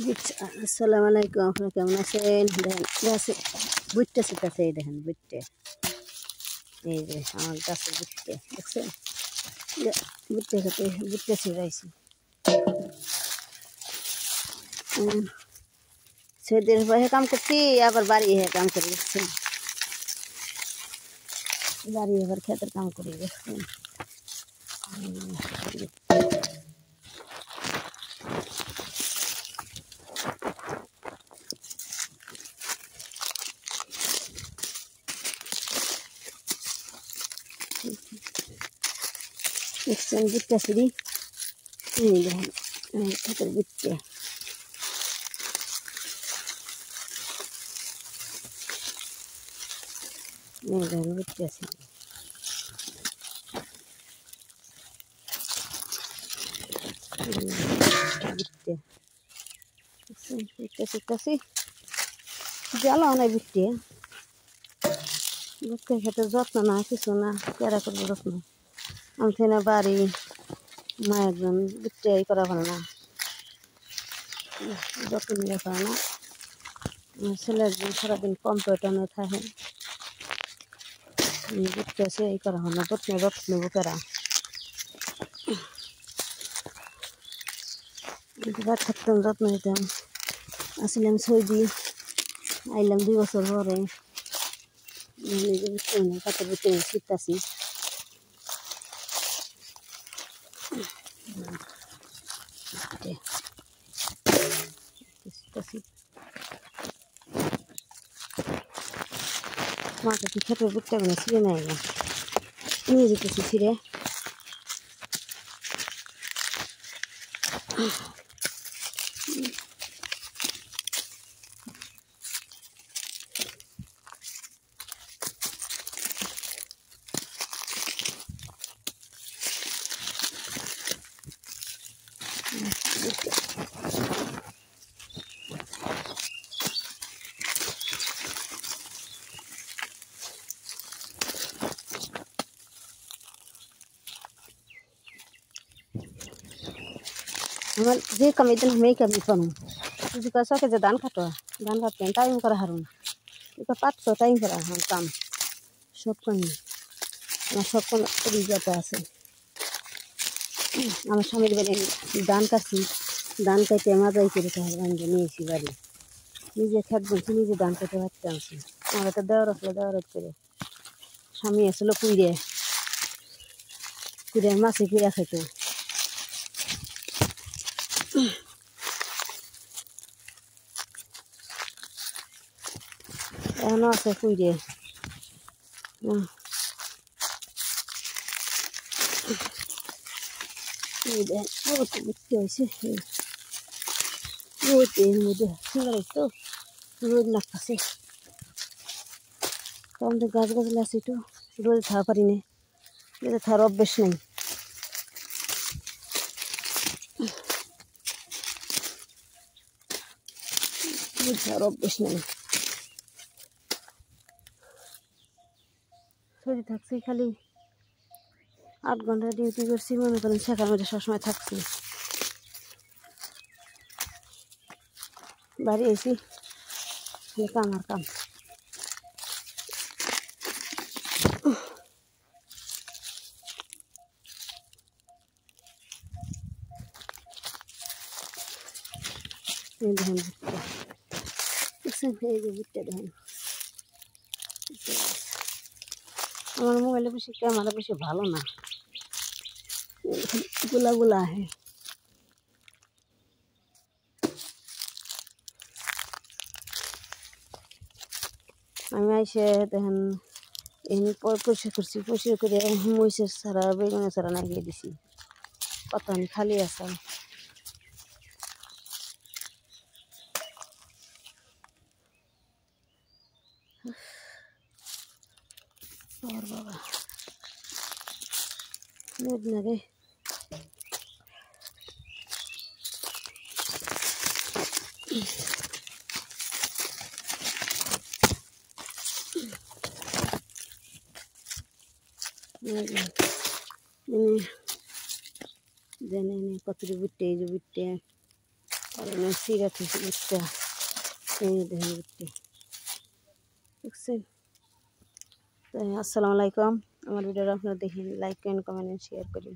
আসসালামু আলাইকুম, আপনারা কেমন আছেন? দেখেন গাছে বুট্টে ছিটাছে, এই দেখেন বুট্টে, এই যে আমার গাছে বুট্টে দেখছেন, বুট্টে খেতে বুট্টে ছিটাইছি। সৌদির বাইরে কাম করছি, আবার বাড়ি হয়ে কাম করে দেখছেন, বাড়ি আবার খেতের কাম করি দেখছেন। দেখছেন বুট্টা ছিড়ি, এই দেখেন খেতের বুট্টে, এই দেখেন বুট্টা ছিড়ি। জ্বালা অনেক বুট্টে, বুট্টে খেতে যত্ন না কিছু না, কেরা করবো যত্ন, আমি না বাড়ি মা একজন বুট্টে ই করা ভালো না, যত্ন নিয়ে পারে না। আমার ছেলে একজন সারাদিন কম্পিউটারে থাকে, বুট্টে সে ই করা হয় না, যত্ন নেব কেরা। বাদ থাকতাম যত্ন নিতাম, আসলাম সৌদি, আইলাম 2 বছর পরে, কাতে বুট্টে শিখতেছি। মাকে কি খেতে বুট্টে গুলো ছিঁড়ে নেয় না, নিয়ে যেতেছি ছিঁড়ে। আমার যে কামি দিন আমি কামি পানো, যদি কাজ সকে যে ধান কাটতেন টাইম করা হারুন, এটা পাঁচশো টাইম করা কাম সব কামি, আমার সব কোন অভিজ্ঞতা আছে। আমার স্বামীর বাড়ি ধান কাটছি, ধান কাটে মাজাই করে তাহলে নিয়েছি বাড়ি, নিজে খেত বলছি, নিজে ধান কেটে ভাবতে আনছি। আমার তো দেওয়ার আসলে দেওয়ার করে স্বামী আসলো কুইরে কুইরে মাছে কুইরা খেতো, এখনো আছে কুইরে। বুঝতে হয়েছে রোদের মধ্যে সিঙ্গারে তো রোদ লাগতেছে, আমাদের গাছ গাছলে আছে, একটু রোদে থাকা পারি না, রোদে থাকার অভ্যেস নেই। রোদ অভ্যেস নেই, শরীর থাকছি খালি 8 ঘন্টা ডিউটি করছি, মনে করেন সেখানে মধ্যে সবসময় থাকছি, বাড়ি এসি কাম আর কাম। এই দেখেন বুট্টা দেখছেন, এই যে বুট্টা দেখেন। আমার মোবাইলে বেশি ক্যামেরা বেশি ভালো না, গোলা গোলা আহে। আমি আইসে দেখেন এমনি পরিষ্কার করছি, পরিষ্কার করে মরিচের ছাড়া বেগুনের ছাড়া নাগিয়ে দিছি, কত আমি খালি আছে। বাবা রোদ লাগে, দেন কতটি বুট্টে, এই যে বুট্টে আর সিরা থেকে বুটটা এই দেখেন বুটটি দেখছেন। তাই আসসালামু আলাইকুম। আমার ভিডিওটা আপনারা দেখেন, লাইক করেন, কমেন্ট, শেয়ার করেন।